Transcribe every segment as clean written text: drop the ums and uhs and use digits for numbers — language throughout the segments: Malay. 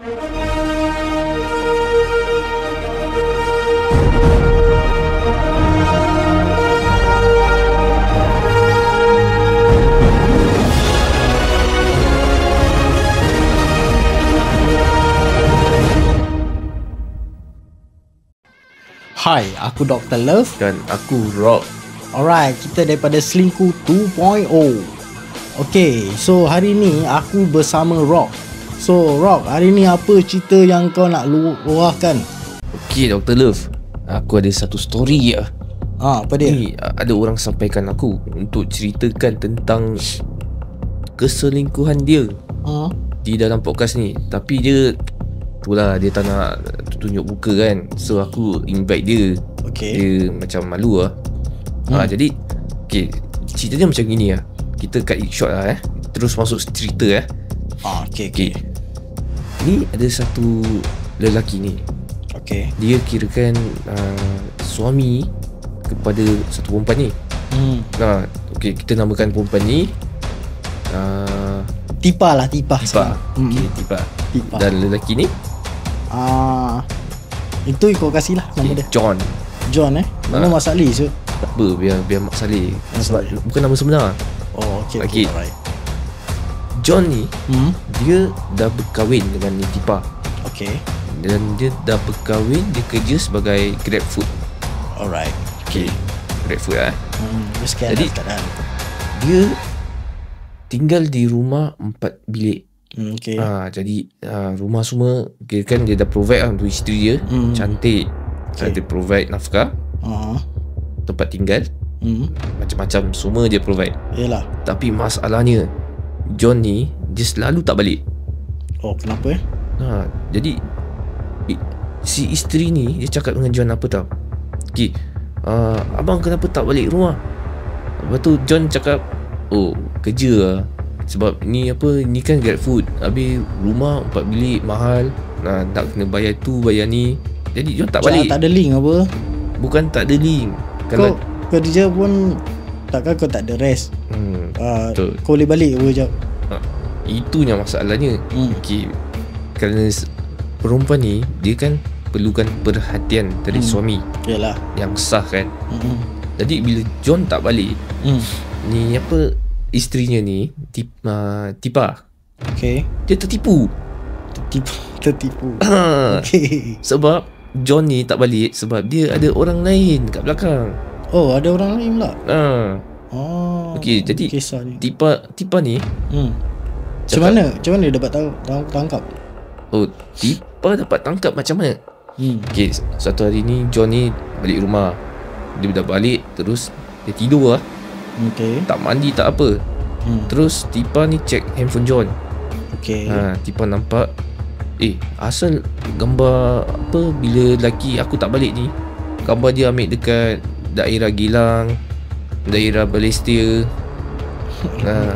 Hai, aku Dr. Love. Dan aku Rock. Alright, kita daripada Selingkuh 2.0. Okay, so hari ni aku bersama Rock. So Rock, hari ni apa cerita yang kau nak luahkan? Okay Dr. Love, aku ada satu story lah. Apa dia? Ni ada orang sampaikan aku untuk ceritakan tentang keselingkuhan dia di dalam podcast ni. Tapi dia itulah, dia tak nak tunjuk muka kan. So aku invite dia. Okay. Dia macam malu lah. Jadi okay, ceritanya macam gini lah. Kita cut it short lah terus masuk cerita Okay. Ni ada satu lelaki ni. Okay. Dia kirakan suami kepada satu perempuan ni. Okay, kita namakan perempuan ni Tipa lah, Tipa. Okay, Tipa. Dan lelaki ni itu kau kasih lah nama dia. John. Nama Mak Saleh so. Tak apa, biar Mak Saleh. Sebab bukan nama sebenar. Okay. Alright. John ni dia dah berkahwin dengan ni Tipa. Okay. Dan dia dah berkahwin, dia kerja sebagai Grab Food. Alright. Okay, Grab Food Jadi dia tinggal di rumah 4 bilik. Okay. Jadi rumah semua kira kan dia dah provide untuk isteri dia. Cantik. Dia provide nafkah, tempat tinggal, macam-macam semua dia provide. Yalah. Tapi masalahnya John ni dia selalu tak balik. Kenapa? Jadi si isteri ni dia cakap dengan John apa tau? Okay, abang kenapa tak balik rumah? Lepas tu John cakap, kerja lah. Sebab ni kan Grab Food. Habis rumah 4 bilik mahal, nak kena bayar tu bayar ni. Jadi John tak balik. Tak ada link apa? Bukan tak ada link. Kau kerja pun takkan kau tak ada rest. Betul. Kau boleh balik apa sekejap. Itunya masalahnya. Okay, kerana perempuan ni dia kan perlukan perhatian dari suami. Yalah. Yang sah kan. Jadi bila John tak balik, ni isterinya ni Tipa. Okay. Dia tertipu. Okay. Sebab John ni tak balik sebab dia ada orang lain kat belakang. Ada orang lain pula. Okay, jadi Tipa ni Macam mana dia dapat tangkap? Tipa dapat tangkap macam mana? Okay, satu hari ni John ni balik rumah. Dia dah balik, terus dia tidur lah. Okay. Tak mandi tak apa. Terus Tipa ni check handphone John. Okay. Tipa nampak asal gambar bila lelaki aku tak balik ni, gambar dia ambil dekat daerah Gilang, daerah Balestier.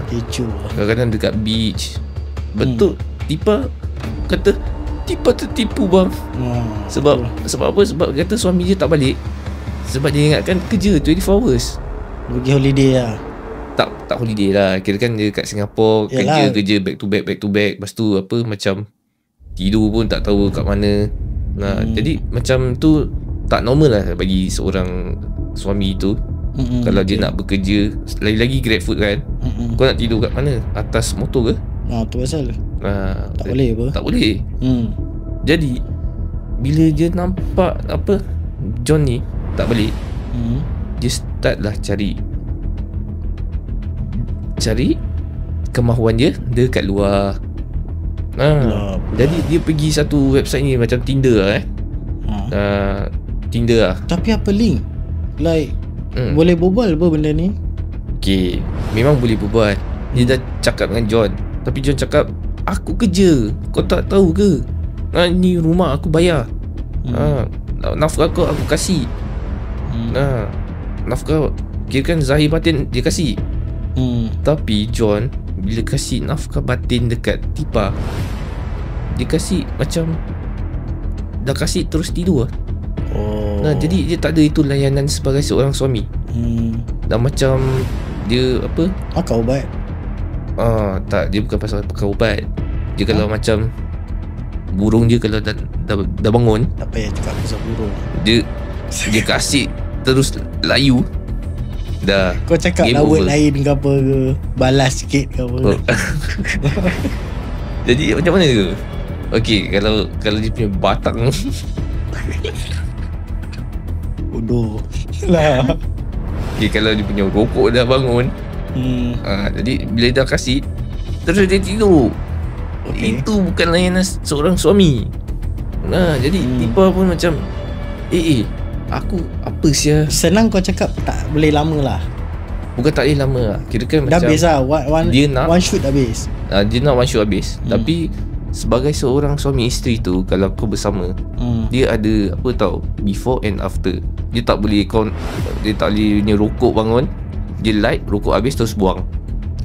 Kecoh. Kadang-kadang dekat beach. Betul. Tipa kata Tipa tertipu bang. Sebab apa? Sebab kata suami dia tak balik sebab dia ingatkan kerja 24 hours. Pergi holiday lah. Tak holiday lah. Kira kan dia kat Singapore. Yalah. Kerja back to back. Lepas tu macam tidur pun tak tahu kat mana. Jadi macam tu tak normal lah bagi seorang suami tu. Kalau dia nak bekerja, lagi-lagi Grab Food kan, kau nak tidur kat mana? Atas motor ke? Tu pasal tak boleh apa? Tak boleh. Jadi bila dia nampak John ni tak balik, dia start lah cari kemahuan dia kat luar. Jadi dia pergi satu website ni macam Tinder lah Tinder lah. Tapi apa link? Like boleh berbual apa benda ni? Okay, memang boleh berbual. Dia dah cakap dengan John, tapi John cakap, aku kerja, kau tak tahu ke? Ni rumah aku bayar. Nafkah kau aku kasih. Nafkah kira kan zahir batin dia kasih. Tapi John bila kasih nafkah batin dekat Tipa, dia kasih macam dah kasih terus tidur lah. Jadi dia tak ada itu layanan sebagai seorang suami. Dan macam dia makan ubat. Tak, dia bukan pasal pakai ubat. Dia kalau macam burung je kalau dah bangun, Tak payah cakap pasal burung. Dia kasih terus layu. Dah Kau cakap game lah word over. lain ke apa ke, balas sikit ke apa. Oh. Jadi macam mana tu? Okay, kalau dia punya batang Bodoh lah. okay, kalau dia punya rokok dah bangun, jadi bila dah kasih terus dia tidur. Okay. Itu bukan layanan seorang suami. Jadi Tipa pun macam aku apa sia. Senang kau cakap tak boleh lama lah. Bukan tak boleh lama lah. Kira kan Dah macam habis lah. dia nak One shoot habis. dia nak one shoot habis. Tapi sebagai seorang suami isteri tu, kalau kau bersama, dia ada apa tau, before and after. Dia tak boleh punya rokok bangun, dia light, rokok habis terus buang.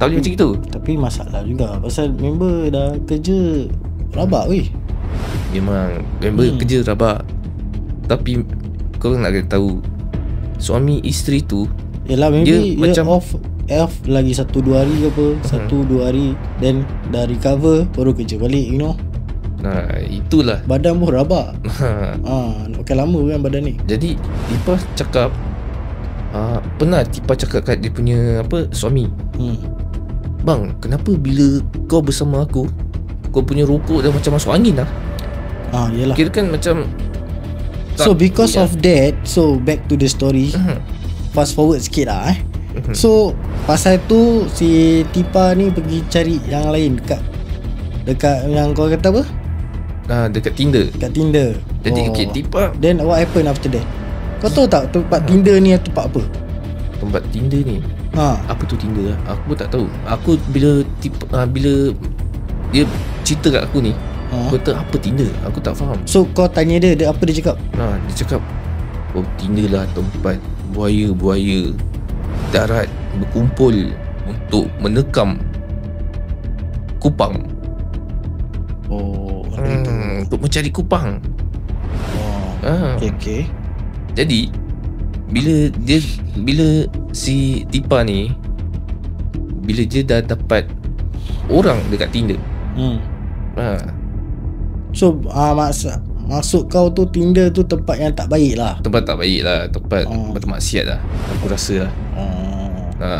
Tak boleh macam itu. Tapi masalah juga pasal member dah kerja rabak weh. Memang member kerja rabak. Tapi kau nak kena tahu, suami isteri tu Yelah maybe dia macam off lagi 1-2 hari ke apa, 1-2 hari, then dah recover baru kerja balik, you know. Itulah. Badan pun rabak. Nak pakai lama kan badan ni. Jadi Tipa cakap, pernah Tipa cakap kat dia punya suami, bang, kenapa bila kau bersama aku, kau punya rokok dah macam masuk angin lah. Yelah. Kira kan macam So because of that, so back to the story, fast forward sikit lah So pasal tu si Tipa ni pergi cari yang lain dekat yang kau kata apa? Dekat Tinder. Dekat Tinder. Jadi okay, Tipa, Then what happened after that? Kau tahu tak tempat Tinder ni tempat apa? tempat Tinder ni, apa tu Tinder lah? Aku pun tak tahu. Aku bila dia cerita kat aku ni, aku kata apa Tinder? Aku tak faham. So kau tanya dia apa dia cakap? Dia cakap, oh Tinder lah tempat buaya-buaya darat berkumpul untuk menekam kupang. Untuk mencari kupang. Okay. Jadi bila si Tipa ni, bila dia dah dapat orang dekat Tinder, So maksud kau tu Tinder tu tempat yang tak baik lah. tempat tak baik lah, tempat bermaksiat lah, aku rasa lah.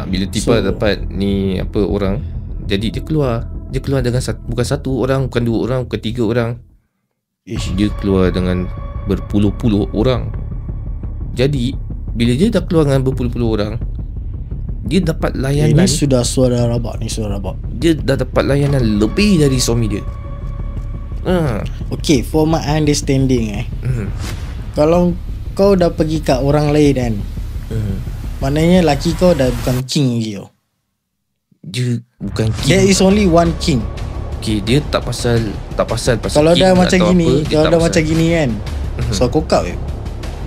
Bila Tipa dapat ni orang, jadi dia keluar dengan bukan satu orang, bukan 2 orang, bukan 3 orang. Dia keluar dengan berpuluh-puluh orang. Jadi bila dia dah keluar dengan berpuluh-puluh orang, dia dapat layanan. Ini sudah suara rabak. Dia dah dapat layanan lebih dari suami dia. Okay, for my understanding kalau kau dah pergi kat orang lain kan, maknanya laki kau dah bukan king lagi tau. Dia bukan king. There is only one king. Okay, dia tak pasal Kalau king dah macam atau gini, apa, dia kalau tak dah pasal. macam gini kan, so kokak je.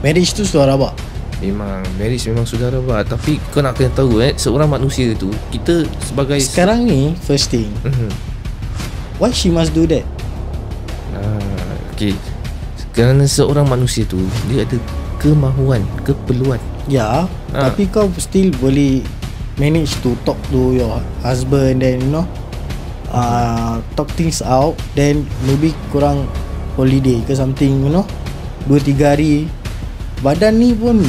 Marriage tu sudah rabak. Memang marriage memang sudah rabak. Tapi kau nak kena tahu seorang manusia tu, kita sebagai Sekarang ni first thing, why she must do that? Okay, kerana seorang manusia tu dia ada kemahuan, keperluan. Ya, tapi kau still boleh manage to talk to your husband, then you know, talk things out, then maybe korang holiday ke something, you know, 2-3 hari. Badan ni pun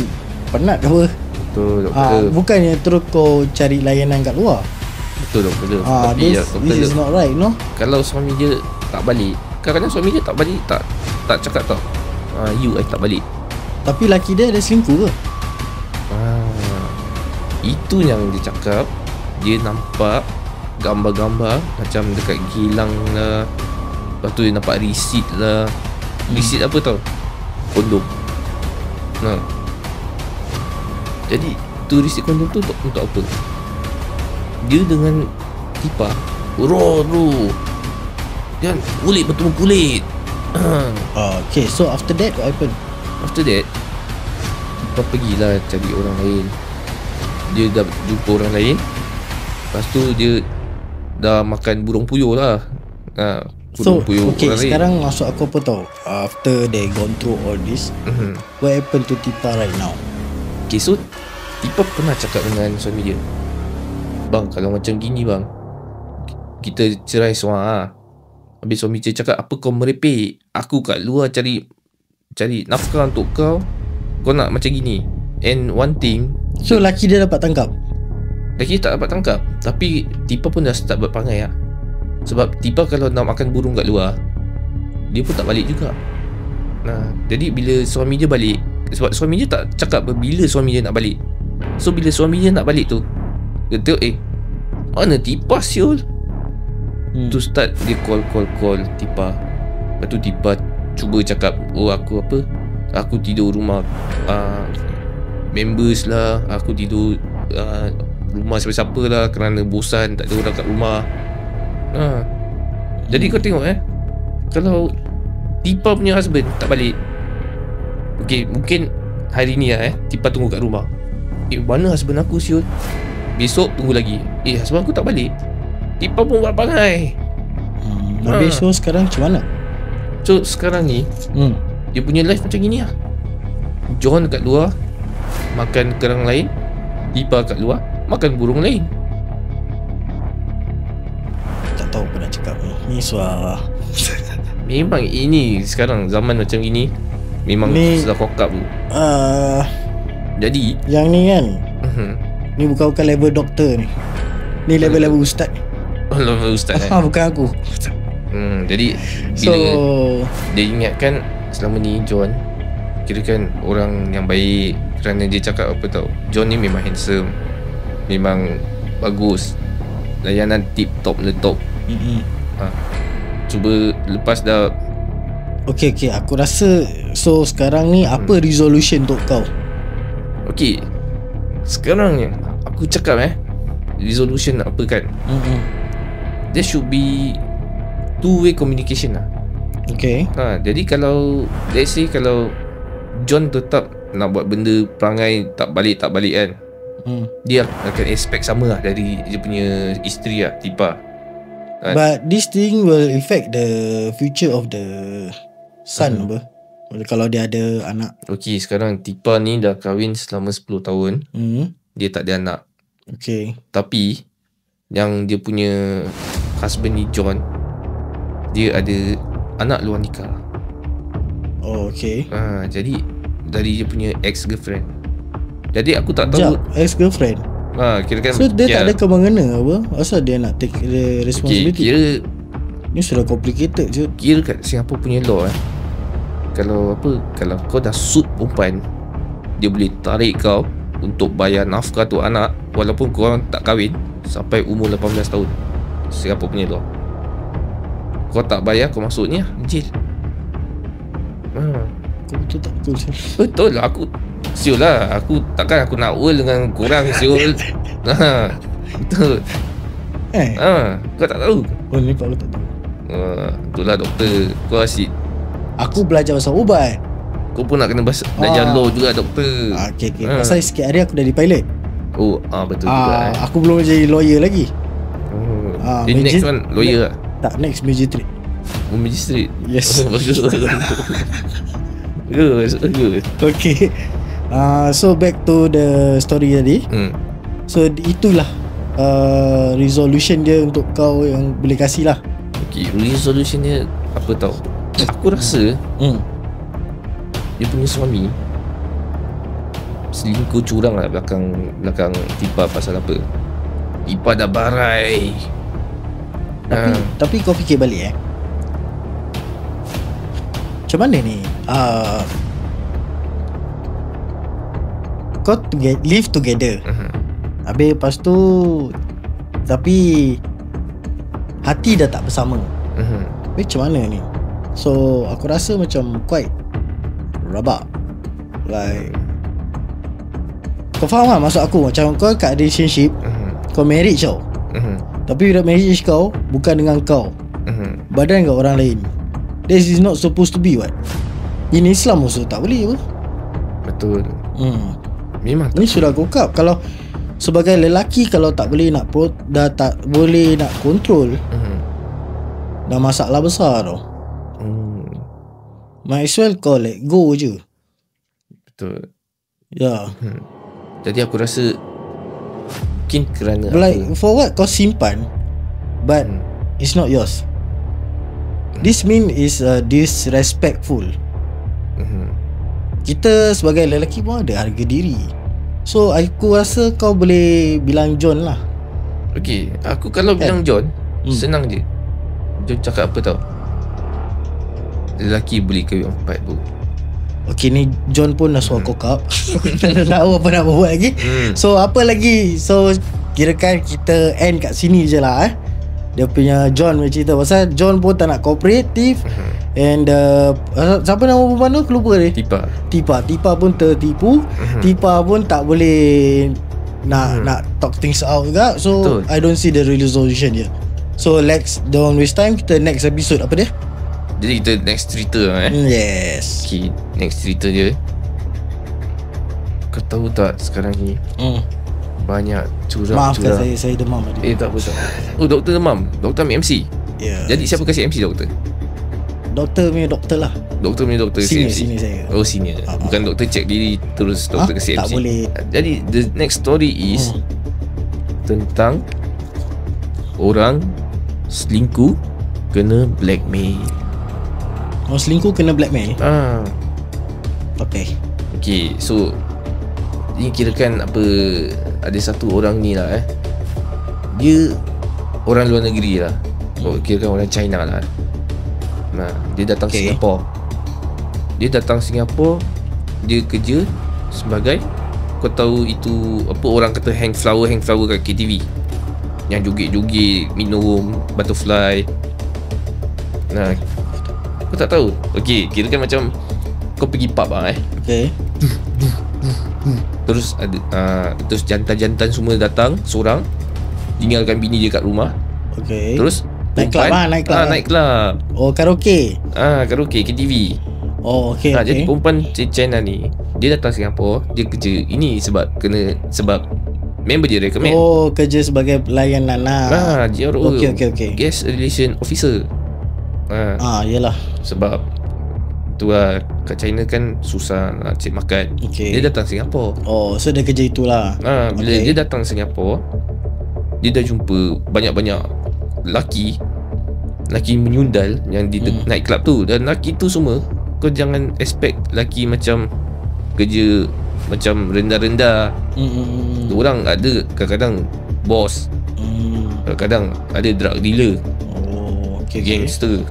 penat apa. Betul doktor. Bukannya terus kau cari layanan kat luar. Betul doktor. Tapi this is not right, no? Kalau suami dia tak balik, kadang-kadang suami dia tak balik, tak cakap tau, you tak balik. Tapi laki dia ada selingkuh ke? Itu yang dia cakap. Dia nampak gambar-gambar macam dekat Gilang lah, lepas tu dia nampak receipt lah. Receipt apa tau? Kondom. Jadi tu receipt kondom tu untuk apa? Dia dengan Tipa raw bro, dia kulit bertemu kulit. Okay, so after that what happened? After that Tipa pergilah cari orang lain. Dia dah jumpa orang lain. Lepas tu dia dah makan burung puyuh lah. So puyuh okay, orang sekarang lain. masuk aku apa tau, after they gone through all this, what happened to Tipa right now? Okay, so Tipa pernah cakap dengan suami dia, bang, kalau macam gini bang, kita cerai semua Habis suami dia cakap, apa kau merepek? Aku kat luar cari nafkah untuk kau. Kau nak macam gini. And one thing, So laki dia dapat tangkap? lagi tak dapat tangkap. Tapi Tipa pun dah start berpangai lah. Sebab Tipa kalau nak makan burung kat luar, dia pun tak balik juga. Jadi bila suami dia balik, sebab suami dia tak cakap bila suami dia nak balik. So bila suami dia nak balik tu, dia tengok mana Tipa siul. Tu start dia call Tipa. Lepas tu Tipa cuba cakap, aku tidur rumah members lah, aku tidur rumah siapa-siapa lah, kerana bosan tak ada orang kat rumah. Jadi kau tengok kalau Tipa punya husband tak balik, okay, mungkin hari ni lah Tipa tunggu kat rumah. Mana husband aku siul? Besok tunggu lagi, husband aku tak balik. Tipa pun buat pangai. Habis so sekarang macam mana? So sekarang ni dia punya life macam gini lah. John kat luar makan kerang lain, Tipa kat luar makan burung lain. Tak tahu apa nak cakap ni suara. Memang ini sekarang zaman macam gini, memang ni, sudah kokap tu. Jadi yang ni kan, ni bukan level doktor ni. Ni level ustaz ni. Level ustaz bukan aku. Jadi bila dia ingatkan selama ni John kirakan orang yang baik, kerana dia cakap apa tau, John ni memang handsome, memang bagus, layanan tip top letop. Cuba lepas dah Okay, aku rasa so sekarang ni apa resolution untuk kau? Okay, sekarang ni aku cakap resolution apa kan, there should be two-way communication lah. Okay. Jadi kalau let's say kalau John tetap nak buat benda perangai tak balik kan, dia akan expect sama lah dari dia punya isteri lah, Tipa. But this thing will affect the future of the son apa? Kalau dia ada anak. Okay, sekarang Tipa ni dah kahwin selama 10 tahun. Dia tak ada anak. Okay. Tapi yang dia punya husband ni John, dia ada anak luar nikah. Oh, okay. Jadi dari dia punya ex-girlfriend. Jadi aku tak tahu. Ex-girlfriend? Kira-kira so dia tak ada kemana apa? Asal dia nak take the responsibility? Kira ni sudah complicated je. Kira kat Singapore punya law kalau kau dah suit perempuan, dia boleh tarik kau untuk bayar nafkah tu anak walaupun kau tak kahwin sampai umur 18 tahun. Singapore punya law. Kau tak bayar, kau masuk ni lah, jail. Kau betul tak betul? Betul lah, aku siul lah. Aku takkan aku nak world dengan korang siul. Betul. Kau tak tahu? Oh, ni pak aku tak tahu. Itulah doktor. Kau asyik. Aku belajar pasal ubat. Kau pun nak kena belajar law juga doktor. Okay. Pasal sikit hari aku dah di pilot. Betul juga. Aku belum jadi lawyer lagi. Jadi next one lawyer lah. Tak, next magistrate. Magistrate. Yes. Bagus. Okay. So back to the story tadi. So itulah resolution dia untuk kau yang boleh kasih lah. Okay, resolution dia apa tau? Aku rasa dia punya suami selingkuh curang lah belakang Tipa. Pasal apa? Tipa dah barai. Tapi kau fikir balik macam mana ni? Kau live together. Habis lepas tu tapi hati dah tak bersama. Macam mana ni? So aku rasa macam quite rabak. Like, kau faham lah maksud aku? Macam kau kat relationship, kau marriage tau, tapi bila marriage kau bukan dengan kau, badan kat orang lain. This is not supposed to be what? In Islam also tak boleh apa? Betul. Memang ni sudah kokap. Kalau sebagai lelaki, kalau tak boleh nak dah tak boleh nak control, dah masalah besar tau. Might as well kau let go je. Betul. Ya. Jadi aku rasa mungkin kerana like for what kau simpan but it's not yours. This mean is disrespectful. Kita sebagai lelaki pun ada harga diri. So aku rasa kau boleh bilang John lah. Okay, aku kalau bilang John, senang je. John cakap apa tau, lelaki boleh kahwin 4 bro. Okay, ni John pun dah suar kokap. Tak tahu apa nak buat lagi. So apa lagi? So kirakan kita end kat sini je lah dia punya John punya cerita. Pasal John pun tak nak kooperatif. And siapa nama perempuan tu? Aku lupa dia. Tipa pun tertipu. Tipa pun tak boleh nak talk things out juga. So betul. I don't see the resolution here. So let's don't waste time. Kita next episode apa dia? Jadi kita next cerita Yes. Okay, next cerita je. Kau tahu tak sekarang ni banyak curang. Maafkan saya demam tadi. Tak apa. Oh, doktor demam. Doktor ambil MC. Jadi siapa kasih MC doktor? Doktor punya doktor lah. Doktor punya doktor senior, MC. Senior saya. Oh, senior. Bukan doktor check diri terus doktor kasih MC. Tak boleh. Jadi the next story is tentang orang selingkuh kena blackmail. Oh, selingkuh kena blackmail. Okay, so ni kirakan apa, ada satu orang ni lah dia orang luar negeri lah. Kirakan orang China lah. Nah, dia datang Singapore. Dia kerja sebagai, kau tahu itu apa orang kata hang flower kat KTV, yang joget-joget, minum butterfly. Nah, kau tak tahu. Okay, kirakan macam kau pergi pub Okay. Terus ada terus jantan-jantan semua datang seorang, tinggalkan bini dia kat rumah. Okay. Terus Night club. Oh, karaoke. Karaoke, KTV. Oh, okay. Jadi perempuan China ni, dia datang Singapura, dia kerja ini sebab member dia recommend. Oh, kerja sebagai pelayan nana. GRO. Okay. Guest Relation Officer. Yelah. Sebab tu lah, kat China kan susah nak cari makan. Dia datang Singapura. Oh, so dia kerja itulah. Bila dia datang Singapura, dia dah jumpa banyak-banyak laki menyundal yang di night club tu. Dan laki tu semua, kau jangan expect laki macam kerja macam rendah-rendah. Orang ada kadang-kadang bos, kadang-kadang ada drug dealer, gangster.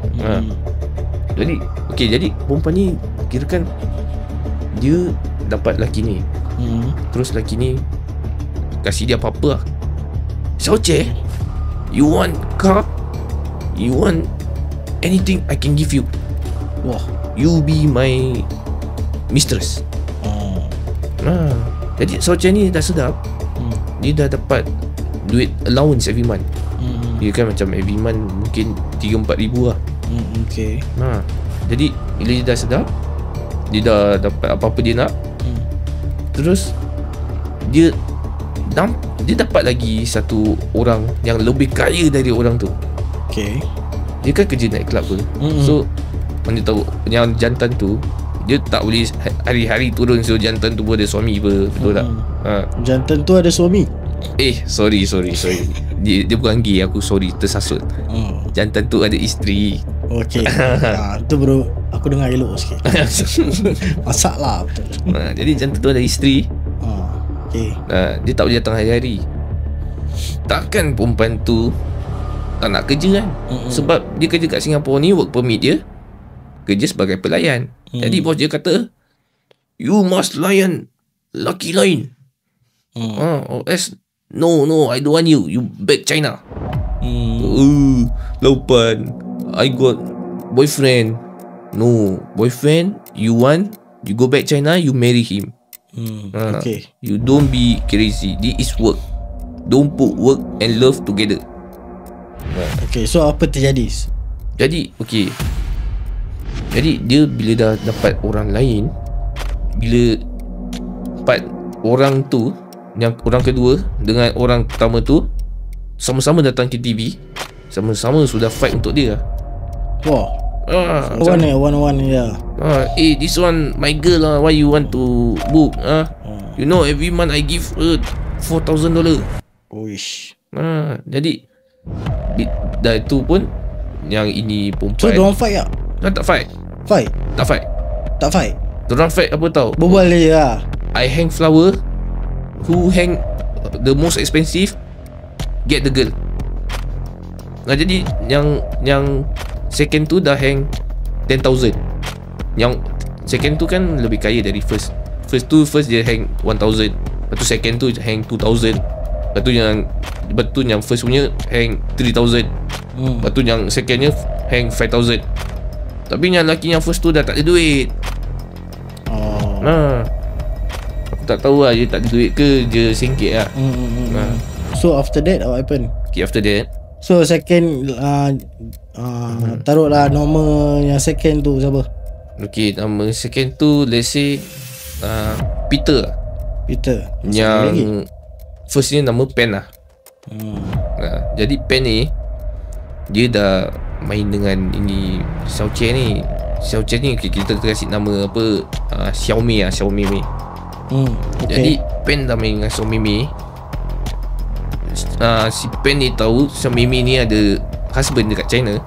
Jadi perempuan ni kirakan dia dapat laki ni. Terus laki ni kasih dia apa-apa lah. Xiaoche, you want car? You want anything I can give you. Wah, you be my mistress. Jadi Xiaoche ni dah sedap. Dia dah dapat duit allowance every month. Dia kan macam every month mungkin 3-4 ribu lah. Okay. Jadi bila dia dah sedap, dia dah dapat apa-apa dia nak. Terus dia dapat lagi satu orang yang lebih kaya dari orang tu. Okay. Dia kan kerja night club tu. So mana tahu yang jantan tu, dia tak boleh hari-hari turun. So jantan tu pun ada suami apa, betul tak? Jantan tu ada suami? Sorry dia bukan gay, aku sorry, tersasut. Jantan tu ada isteri. Okay. Itu bro, aku dengar elok sikit. Masak lah betul. Jadi jantan tu ada isteri. Okay. Dia tak boleh datang hari-hari. Takkan perempuan tu tak nak kerja kan? Sebab dia kerja kat Singapura ni, work permit dia kerja sebagai pelayan. Jadi bos dia kata, you must layan laki lain. No, I don't want you. You back China. Laupan, I got boyfriend. No, boyfriend, you go back China, you marry him. Okay. You don't be crazy. This is work. Don't put work and love together. Okay, so apa terjadi? Jadi dia bila dah dapat orang lain, bila dapat orang tu, yang orang kedua dengan orang pertama tu sama-sama datang ke TV, sama-sama sudah fight untuk dia. Wah. One, yeah. This one my girl lah. Why you want to book? You know every month I give her $4,000. Oish. Jadi dah itu pun yang ini So perempuan. diorang fight tak? Tak fight. Fight? Tak fight. Tak fight? Diorang fight apa tau? Berbual je lah. I hang flower. Who hang the most expensive get the girl. Nah, jadi yang second tu dah hang 10,000. Yang second tu kan lebih kaya dari first. First dia hang 1,000. Lepas tu second tu hang 2,000. Lepas tu yang first punya hang 3,000. Lepas tu yang secondnya hang 5,000. Tapi yang lelaki yang first tu dah tak ada duit. Oh. Aku tak tahu lah dia tak ada duit ke dia singkit lah. So after that what happened? Okay, after that So second taruhlah nama yang second tu siapa? okay, nama second tu let's say Peter. Peter. Yang first ni nama Pen lah. Jadi Pen ni dia dah main dengan ini Xiao Chen ni. Xiao Chen ni kita kasih nama apa, Xiaomi lah, Xiaomi Mi. Okay. Jadi Pen dah main dengan Xiaomi Mi. Si Pen ni tahu Xiaomi Mi ni ada husband dekat China.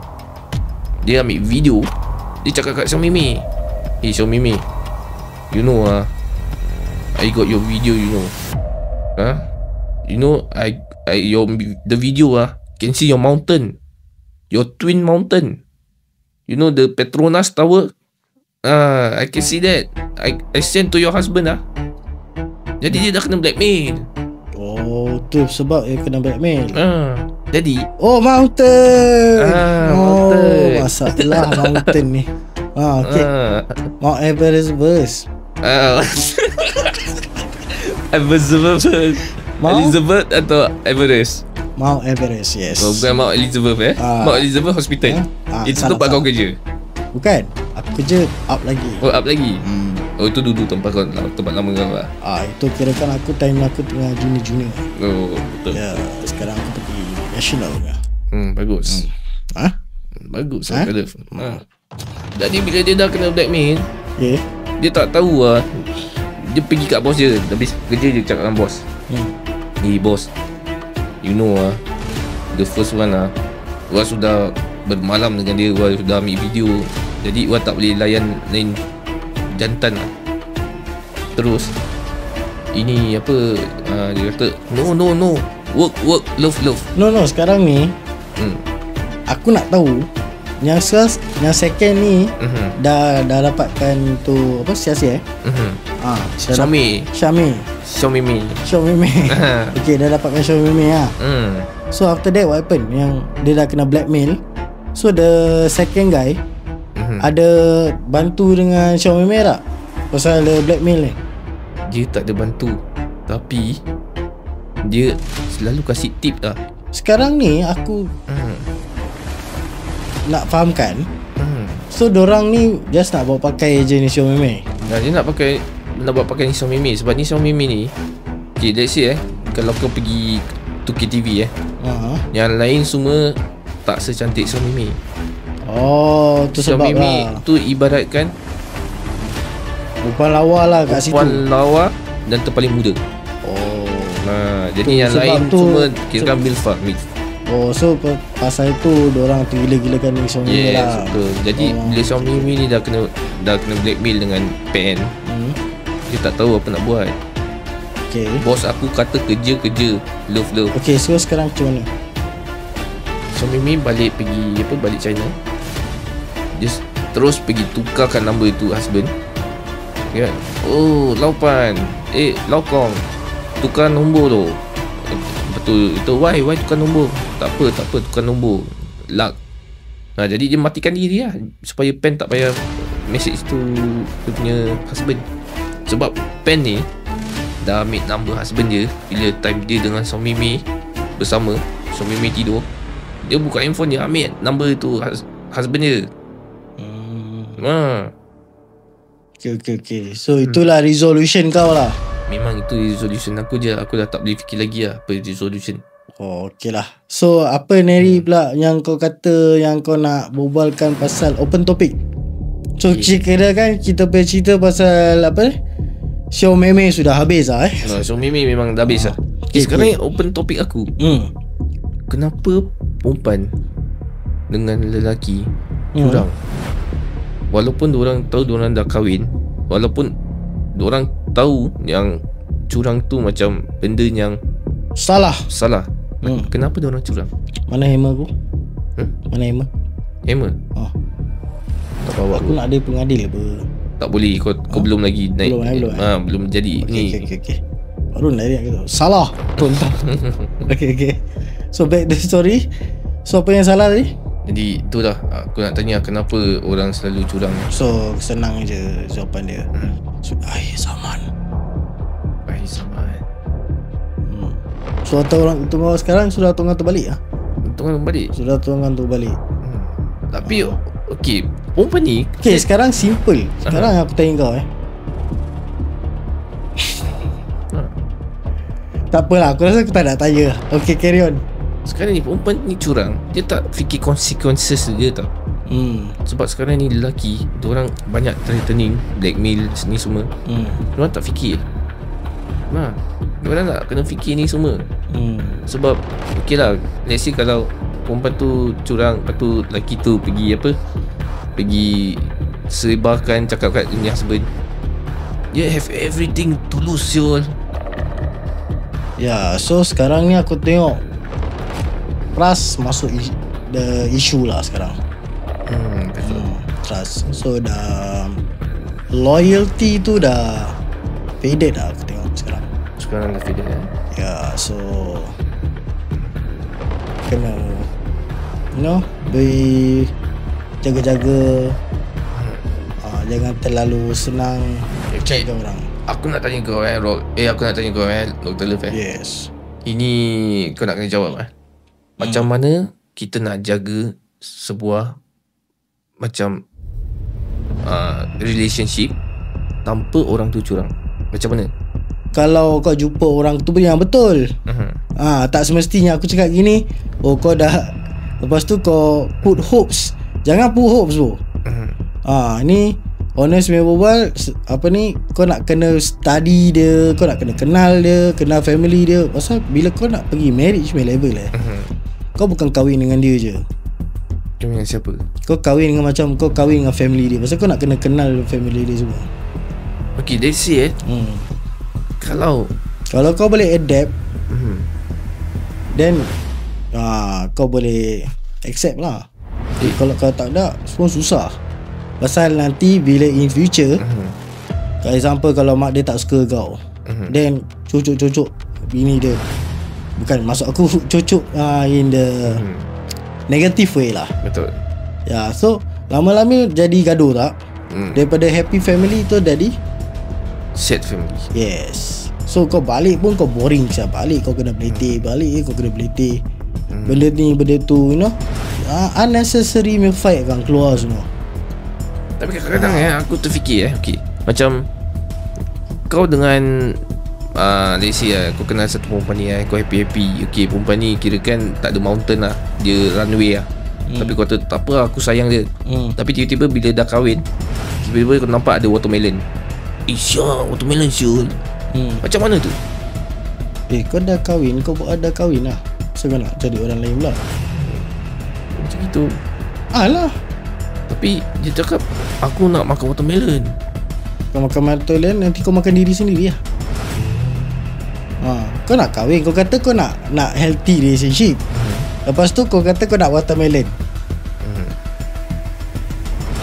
Dia ambil video. Dia cakap kat Xiaomi Mi, "Hey Xiaomi Mi, you know I got your video, you know. You know the video can see your mountain. Your twin mountain. You know the Petronas Tower. I can see that. I send to your husband Jadi dia dah kena blackmail. Oh, tu sebab dia kena blackmail. Jadi Oh, mountain. Mountain. Masalah mountain ni. Okay. Mount Everest verse. Elizabeth atau Everest? Mount Everest, yes. Bukan Mount Elizabeth Mount Elizabeth Hospital. Itu salah, tempat kau kerja. Bukan. Aku kerja up lagi. Oh, up lagi. Oh, itu dulu tempat kau, tempat lama kau lah. Itu kira kan aku time aku tengah junior. Oh, betul. Ya, sekarang aku pergi national ke. Bagus. Bagus lah kata. Jadi bila dia dah kena blackmail, dia tak tahu dia pergi kat bos dia. Habis kerja dia cakap dengan bos, "Ni bos, you know the first one Wah sudah bermalam dengan dia, Wah sudah ambil video. Jadi Wah tak boleh lain jantan Terus ini apa, dia kata no, work, love. No, sekarang ni aku nak tahu yang second ni dah dapatkan tu apa, sia-sia Xiaomi Mi. Okay, dah dapatkan Xiaomi Mi So after that what happened? Yang dia dah kena blackmail. So the second guy ada bantu dengan Xiaomi Mi tak? Pasal dia blackmail ni. Dia tak ada bantu, tapi dia selalu kasih tip lah. Sekarang ni aku nak fahamkan. So dorang ni just nak bawa pakai je ni Xiaomi Mi. Dia nak bawa pakai ni Xiaomi Mi. Sebab ni Xiaomi Mi ni, okay, let's say kalau kau pergi 2K TV yang lain semua tak secantik Xiaomi Mi. Oh, tu sebab Xiaomi Mi lah. tu ibaratkan Perempuan lawa lah kat situ. perempuan lawa dan terpaling muda. Jadi yang lain semua kira milf. Oh, so pasal itu diorang tergila-gilakan ni Xiaomi Mi lah. Betul. Jadi bila Xiaomi Mi ni dah kena blackmail dengan Pen, dia tak tahu apa nak buat. Okay. Bos aku kata kerja, love. Okay, so sekarang macam mana? Xiaomi Mi balik China. Dia terus pergi tukarkan nombor itu husband. Kan? Oh, Laupan. Laukong. Tukar nombor tu. Betul. Itu why tukar nombor? Tak apa tukar nombor. Luck. Jadi dia matikan diri lah, supaya Pen tak payah message tu dia punya husband. Sebab Pen ni dah ambil number husband dia. Bila time dia dengan Xiaomi Mi bersama, Xiaomi Mi tidur, dia buka handphone dia, ambil number tu husband dia. Okay. So itulah resolution kau lah. Memang itu resolution aku je. Aku dah tak boleh fikir lagi lah apa resolution. Oh, okay lah. So apa Neri pula yang kau kata yang kau nak berbualkan pasal open topic? So kira kan kita punya cerita pasal apa, Xiaomi Mi sudah habis lah Xiaomi Mi memang dah habis lah. Sekarang open topic aku. Kenapa perempuan dengan lelaki curang, walaupun diorang tahu diorang dah kahwin, walaupun diorang tahu yang curang tu macam benda yang salah. Kenapa diorang curang? Mana hammer aku? Mana hammer? Hammer? Tak bawa Aku nak ada pengadil apa? Tak boleh. Kau belum lagi naik. Belum jadi. Okay. Baru nak ingat gitu. Salah. Tuntang. Okay. So back the story. So apa yang salah tadi? Jadi itulah aku nak tanya, kenapa orang selalu curang? So senang je jawapan dia. So, akhir zaman. So orang tunggu sekarang sudah tunggu terbalik ah. Tunggu balik. Sudah tunggu terbalik. Tapi okey, perempuan ni sekarang simple. Sekarang aku tanya kau tak apalah, aku rasa aku tak nak tanya. Okay, carry on. Sekarang ni perempuan ni curang, dia tak fikir consequences dia tau. Sebab sekarang ni lelaki, diorang banyak threatening, blackmail ni semua. Diorang tak fikir. Diorang tak kena fikir ni semua. Sebab okey lah, let's say kalau perempuan tu curang, lepas tu lelaki tu pergi sebarkan cakap kat dunia husband, you have everything to lose you. So sekarang ni aku tengok trust masuk the issue lah sekarang. Trust. So dah loyalty tu dah faded lah aku tengok sekarang. Sekarang dah faded so kena be jaga-jaga. Jangan terlalu senang jaga orang. Aku nak tanya kau Dr. Love Yes. Ini kau nak kena jawab Macam mana kita nak jaga sebuah macam relationship tanpa orang tu curang? Macam mana? Kalau kau jumpa orang tu yang betul, tak semestinya aku cakap gini, kau dah, lepas tu kau put hopes. Jangan put hopes bro. Ni honest punya berbual, kau nak kena study dia, kau nak kena kenal dia, kenal family dia. Pasal bila kau nak pergi marriage punya level kau bukan kahwin dengan dia je. Dengan siapa? Kau kahwin dengan kau kahwin dengan family dia. Pasal kau nak kena kenal family dia semua. Okay, let's say Kalau kau boleh adapt, then kau boleh accept lah. Kalau kau tak ada, semua susah. Pasal nanti bila in future, for example kalau mak dia tak suka kau, then cucuk bini dia, bukan maksud aku cucuk in the negative way lah. Betul. So lama-lama jadi gaduh tak? Daripada happy family tu jadi sad family. Yes. So kau balik pun kau boring siap. Balik kau kena beletih, benda ni benda tu, unnecessary fight kan keluar semua. Tapi kadang-kadang aku terfikir okay, macam kau dengan let's say aku kenal satu perempuan ni kau happy-happy. Okay, perempuan ni kira kan tak ada mountain lah, dia runway lah. Tapi kau tak apa, aku sayang dia. Tapi tiba-tiba bila dah kahwin, tiba-tiba kau nampak ada watermelon. Watermelon Syul. Macam mana tu? Kau dah kahwin, kau ada kahwin lah. So kau nak cari orang lain pula? Macam itu. Alah. Tapi dia cakap aku nak makan watermelon. Kau makan watermelon, nanti kau makan diri sendiri lah. Kau nak kahwin, kau kata kau nak healthy relationship. Lepas tu kau kata kau nak watermelon.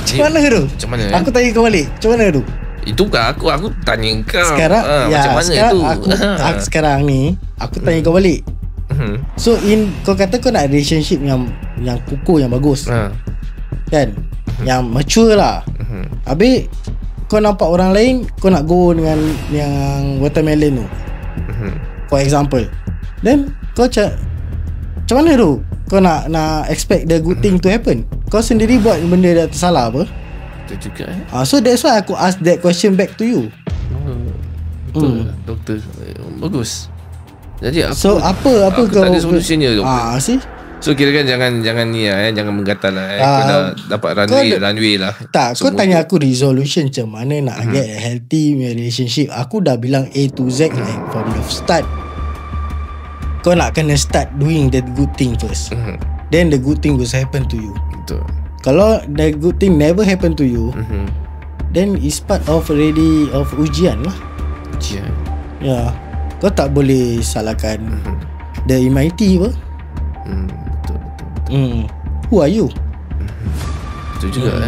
Macam mana tu? Macam mana? Aku tanya kau balik. Macam mana tu? Itu bukan aku tanya kau. Sekarang macam mana sekarang tu? Aku sekarang ni aku tanya kau balik. So kau kata kau nak relationship yang kukuh, yang bagus. Kan? Yang mature lah. Habis kau nampak orang lain, kau nak go dengan yang watermelon tu. For example. Then kau macam mana tu? Kau nak expect the good thing to happen. Kau sendiri buat benda dah tersalah apa? Betul juga So that's why aku ask that question back to you. Betul doktor. Bagus. Jadi aku apa kau tak ada solutionnya tu. See? So kira kan jangan ni lah jangan menggatal lah kau dah dapat runway lah. Tak, kau tanya aku resolution macam mana nak get a healthy relationship. Aku dah bilang A to Z like from the start. Kau nak kena start doing that good thing first. then the good thing will happen to you. Betul. Kalau the good thing never happen to you, then it's part of already of ujian lah. Ujian. Ya, kau tak boleh salahkan the MIT apa. Betul. Who are you? Betul juga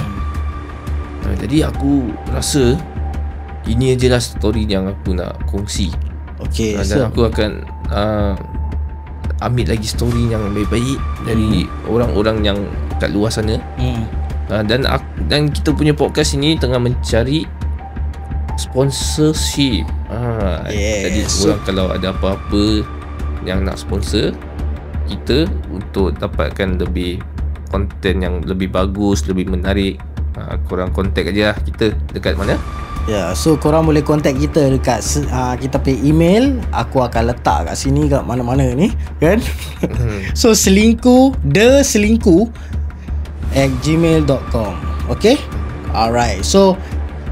Jadi aku rasa ini je lah story yang aku nak kongsi. Okay, Dan aku akan ambil lagi story yang baik-baik dari orang-orang yang kat luar sana. Dan kita punya podcast ini tengah mencari sponsorship. Jadi orang kalau ada apa-apa yang nak sponsor kita untuk dapatkan lebih konten yang lebih bagus, lebih menarik, korang contact aja lah kita dekat mana? Ya, so korang boleh contact kita dekat kita punya email. Aku akan letak kat sini, kat mana-mana ni kan. So selingkuh@gmail.com. Okay, alright. So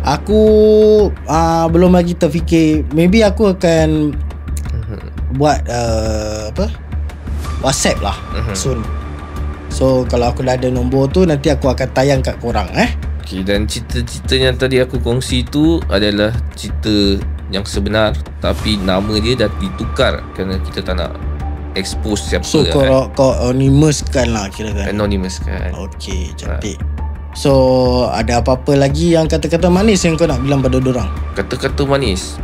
aku belum lagi terfikir. Maybe aku akan buat WhatsApp lah soon. So kalau aku dah ada nombor tu, nanti aku akan tayang kat korang Okay, dan cerita-cerita yang tadi aku kongsi tu adalah cerita yang sebenar, tapi nama dia dah ditukar kerana kita tak nak expose siapa. So kau anonymous kan lah kira-kira. Anonymous kan. Okay, cantik. So ada apa-apa lagi yang kata-kata manis yang kau nak bilang pada dorang? Kata-kata manis.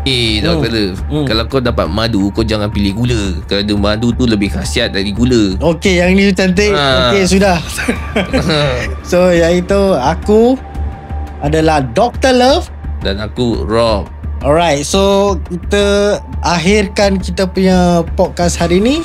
Doktor, kalau kau dapat madu, kau jangan pilih gula. Kerana madu tu lebih khasiat dari gula. Okay, yang ni cantik. Okay, sudah. So yang itu, aku adalah Dr. Love. Dan aku Rob. Alright, so kita akhirkan kita punya podcast hari ni.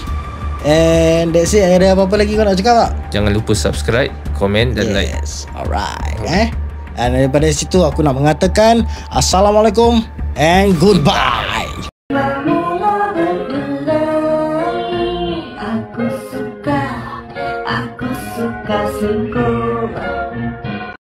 And that's it. Ada apa-apa lagi kau nak cakap tak? Jangan lupa subscribe, komen dan like. Alright. Dan daripada situ aku nak mengatakan Assalamualaikum and goodbye. Aku suka selingkuh.